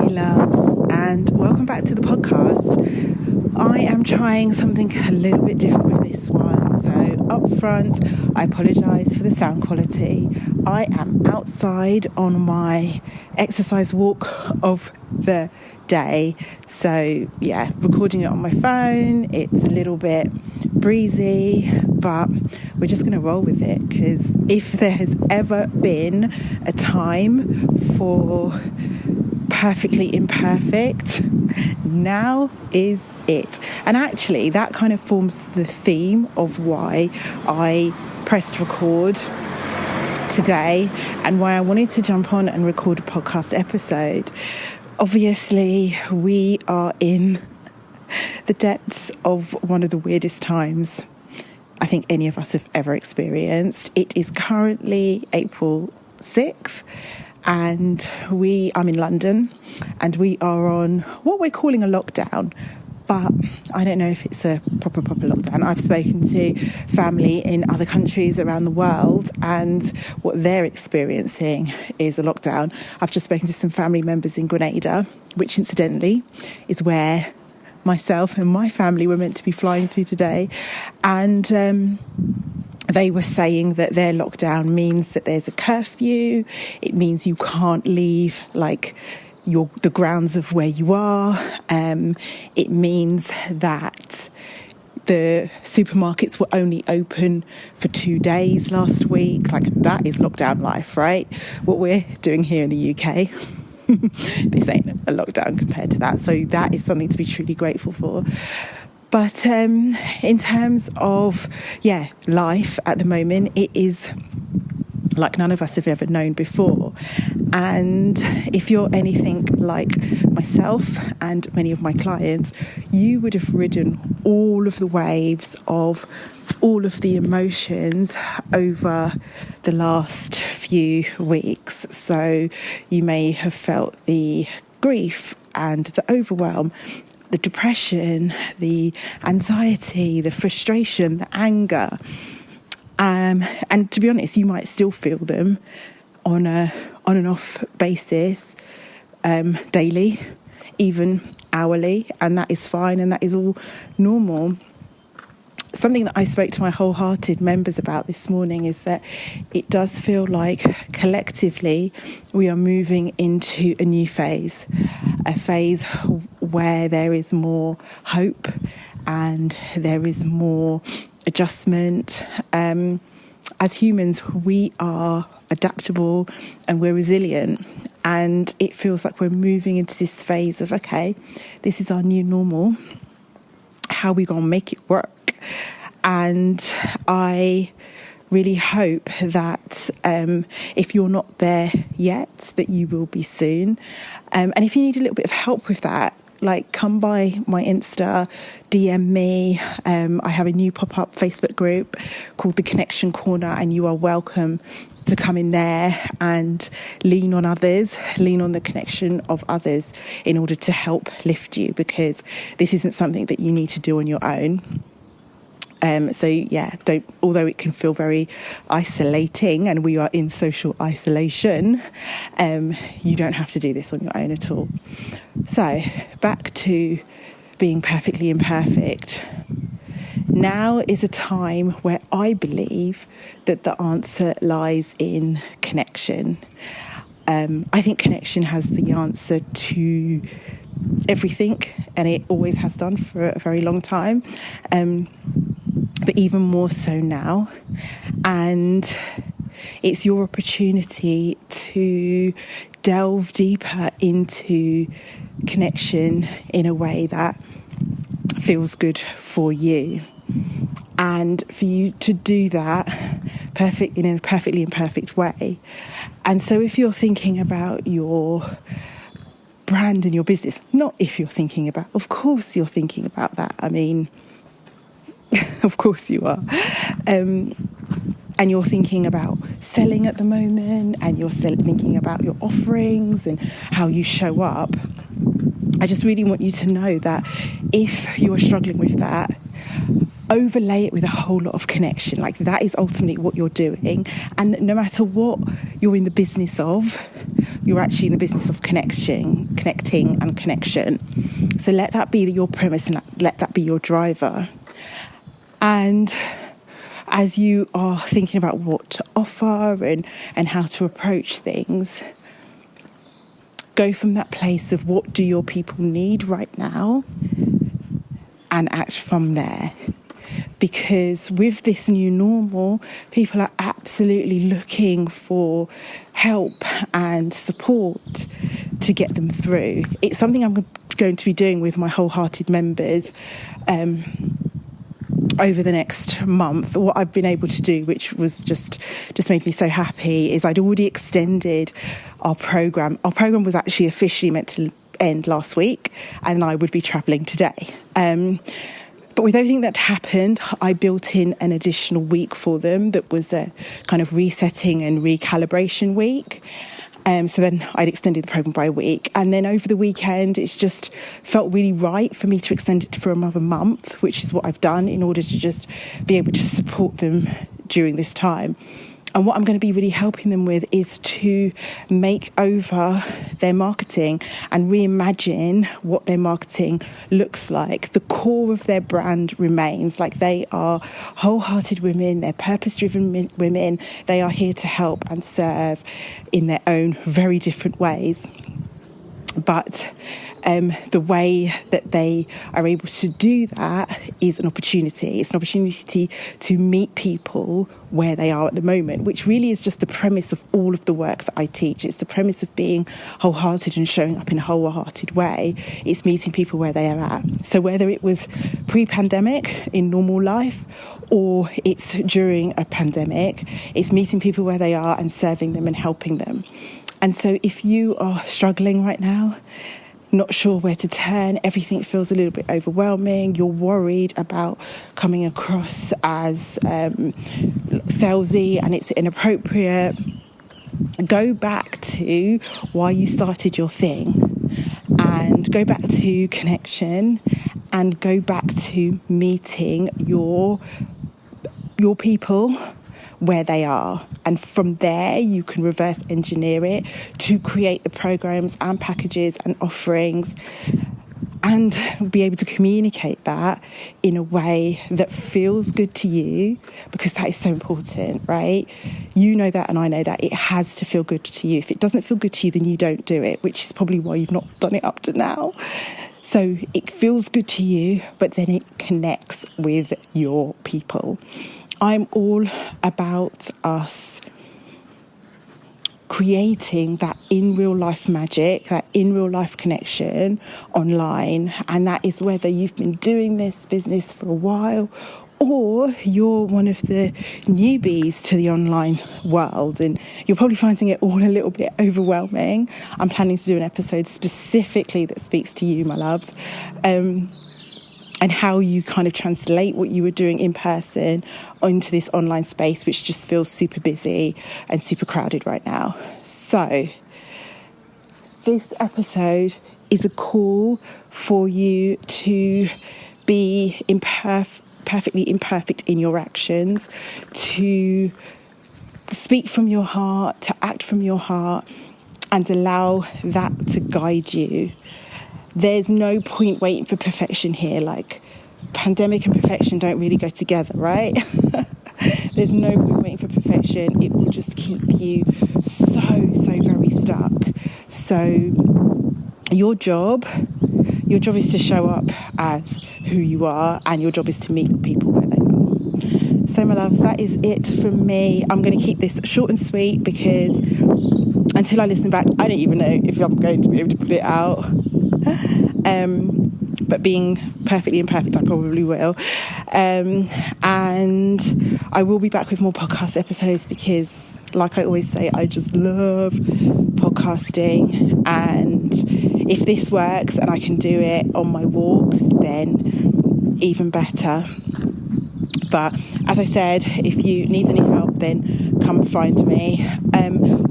loves, and welcome back to the podcast. I am trying something a little bit different with this one. So up front, I apologise for the sound quality. I am outside on my exercise walk of the day. So yeah, recording it on my phone. It's a little bit breezy, but we're just going to roll with it, because if there has ever been a time for perfectly imperfect, now is it. And actually that kind of forms the theme of why I pressed record today and why I wanted to jump on and record a podcast episode. Obviously we are in the depths of one of the weirdest times I think any of us have ever experienced. It is currently April 6th and I'm in London and we are on what we're calling a lockdown, but I don't know if it's a proper lockdown. I've spoken to family in other countries around the world and what they're experiencing is a lockdown. I've just spoken to some family members in Grenada, which incidentally is where myself and my family were meant to be flying to today, and they were saying that their lockdown means that there's a curfew. It means you can't leave the grounds of where you are. It means that the supermarkets were only open for 2 days last week. That is lockdown life, right? What we're doing here in the UK. This ain't a lockdown compared to that. So that is something to be truly grateful for. But in terms of, life at the moment, it is like none of us have ever known before. And if you're anything like myself and many of my clients, you would have ridden all of the waves of all of the emotions over the last few weeks. So you may have felt the grief and the overwhelm, the depression, the anxiety, the frustration, the anger. And to be honest, you might still feel them on and off basis, daily, even hourly, and that is fine and that is all normal. Something that I spoke to my wholehearted members about this morning is that it does feel like collectively we are moving into a new phase, a phase where there is more hope and there is more adjustment. As humans, we are adaptable and we're resilient, and it feels like we're moving into this phase of, okay, this is our new normal. How are we going to make it work? And I really hope that if you're not there yet, that you will be soon. And if you need a little bit of help with that, come by my Insta, DM me. I have a new pop-up Facebook group called The Connection Corner, and you are welcome to come in there and lean on others, lean on the connection of others in order to help lift you, because this isn't something that you need to do on your own. Although it can feel very isolating and we are in social isolation, you don't have to do this on your own at all. So back to being perfectly imperfect. Now is a time where I believe that the answer lies in connection. I think connection has the answer to everything, and it always has done for a very long time. But even more so now. And it's your opportunity to delve deeper into connection in a way that feels good for you. And for you to do that in a perfectly imperfect way. And so if you're thinking about your brand and your business, not if you're thinking about, of course you're thinking about that. I mean, of course you are. And you're thinking about selling at the moment, and you're thinking about your offerings and how you show up. I just really want you to know that if you are struggling with that, overlay it with a whole lot of connection. That is ultimately what you're doing. And no matter what you're in the business of, you're actually in the business of connecting and connection. So let that be your premise and let that be your driver. And as you are thinking about what to offer and how to approach things, go from that place of what do your people need right now and act from there. Because with this new normal, people are absolutely looking for help and support to get them through. It's something I'm going to be doing with my wholehearted members over the next month. What I've been able to do, which was just made me so happy, is I'd already extended our program. Our program was actually officially meant to end last week, and I would be travelling today. But with everything that happened, I built in an additional week for them that was a kind of resetting and recalibration week. So then I'd extended the programme by a week. And then over the weekend, it's just felt really right for me to extend it for another month, which is what I've done in order to just be able to support them during this time. And what I'm going to be really helping them with is to make over their marketing and reimagine what their marketing looks like. The core of their brand remains. Like, they are wholehearted women, they're purpose-driven women. They are here to help and serve in their own very different ways. But the way that they are able to do that is an opportunity. It's an opportunity to meet people where they are at the moment, which really is just the premise of all of the work that I teach. It's the premise of being wholehearted and showing up in a wholehearted way. It's meeting people where they are at. So whether it was pre-pandemic in normal life or it's during a pandemic, it's meeting people where they are and serving them and helping them. And so if you are struggling right now, not sure where to turn, everything feels a little bit overwhelming, you're worried about coming across as salesy and it's inappropriate, go back to why you started your thing and go back to connection and go back to meeting your people where they are. And from there, you can reverse engineer it to create the programs and packages and offerings and be able to communicate that in a way that feels good to you, because that is so important, right? You know that and I know that. It has to feel good to you. If it doesn't feel good to you, then you don't do it, which is probably why you've not done it up to now. So it feels good to you, but then it connects with your people. I'm all about us creating that in real life magic, that in real life connection online. And that is whether you've been doing this business for a while or you're one of the newbies to the online world and you're probably finding it all a little bit overwhelming. I'm planning to do an episode specifically that speaks to you, my loves. And how you kind of translate what you were doing in person onto this online space, which just feels super busy and super crowded right now. So this episode is a call for you to be perfectly imperfect in your actions, to speak from your heart, to act from your heart, and allow that to guide you. There's no point waiting for perfection here. Like, pandemic and perfection don't really go together, right? There's no point waiting for perfection. It will just keep you so very stuck. So your job is to show up as who you are, and your job is to meet people where they are. So my loves, that is it from me. I'm going to keep this short and sweet because until I listen back, I don't even know if I'm going to be able to put it out. But being perfectly imperfect, I probably will. And I will be back with more podcast episodes because, like I always say, I just love podcasting. And if this works and I can do it on my walks, then even better. But as I said, if you need any help, then come find me.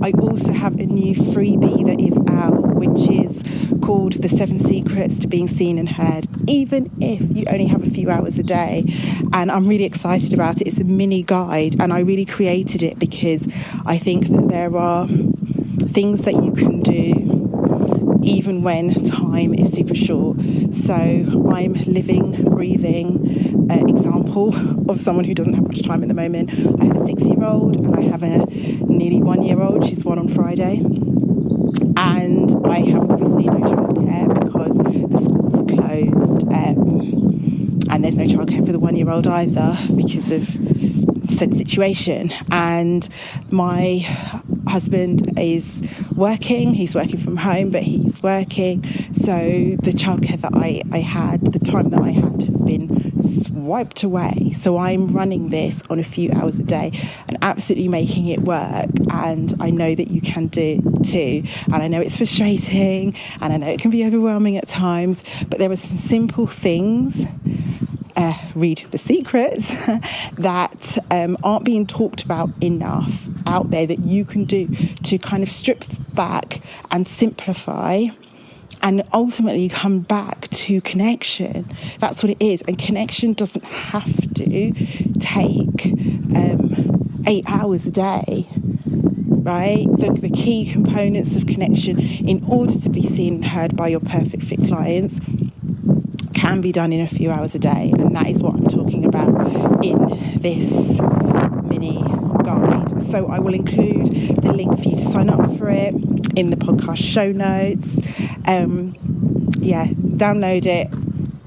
I also have a new freebie that is out, which is called The 7 Secrets to Being Seen and Heard, even if you only have a few hours a day. And I'm really excited about it. It's a mini guide, and I really created it because I think that there are things that you can do even when time is super short. So I'm living, breathing example of someone who doesn't have much time at the moment. I have a 6-year-old and I have a nearly 1-year-old. She's 1 on Friday. And I have obviously no childcare because the schools are closed. And there's no childcare for the 1-year-old either because of said situation. And my husband is working. He's working from home, but he's working. So the childcare that I had, the time that I had, has been swiped away. So I'm running this on a few hours a day and absolutely making it work. And I know that you can do too. And I know it's frustrating and I know it can be overwhelming at times, but there are some simple things, read The Secrets, that aren't being talked about enough out there that you can do to kind of strip back and simplify and ultimately come back to connection. That's what it is. And connection doesn't have to take 8 hours a day, right? The key components of connection in order to be seen and heard by your perfect fit clients can be done in a few hours a day, and that is what I'm talking about in this mini guide. So I will include the link for you to sign up for it in the podcast show notes. Download it,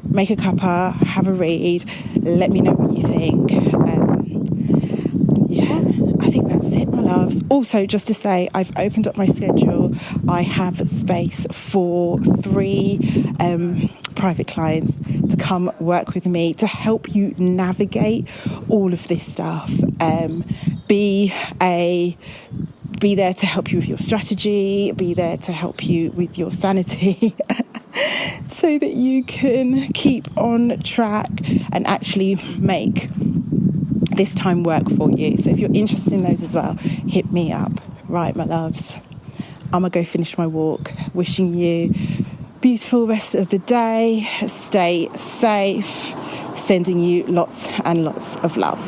make a cuppa, have a read, let me know what you think. I think that's it, my loves. Also, just to say, I've opened up my schedule. I have space for 3 private clients to come work with me to help you navigate all of this stuff. Be there to help you with your strategy, be there to help you with your sanity so that you can keep on track and actually make this time work for you. So if you're interested in those as well, hit me up. Right, my loves, I'm going to go finish my walk. Wishing you beautiful rest of the day. Stay safe. Sending you lots and lots of love.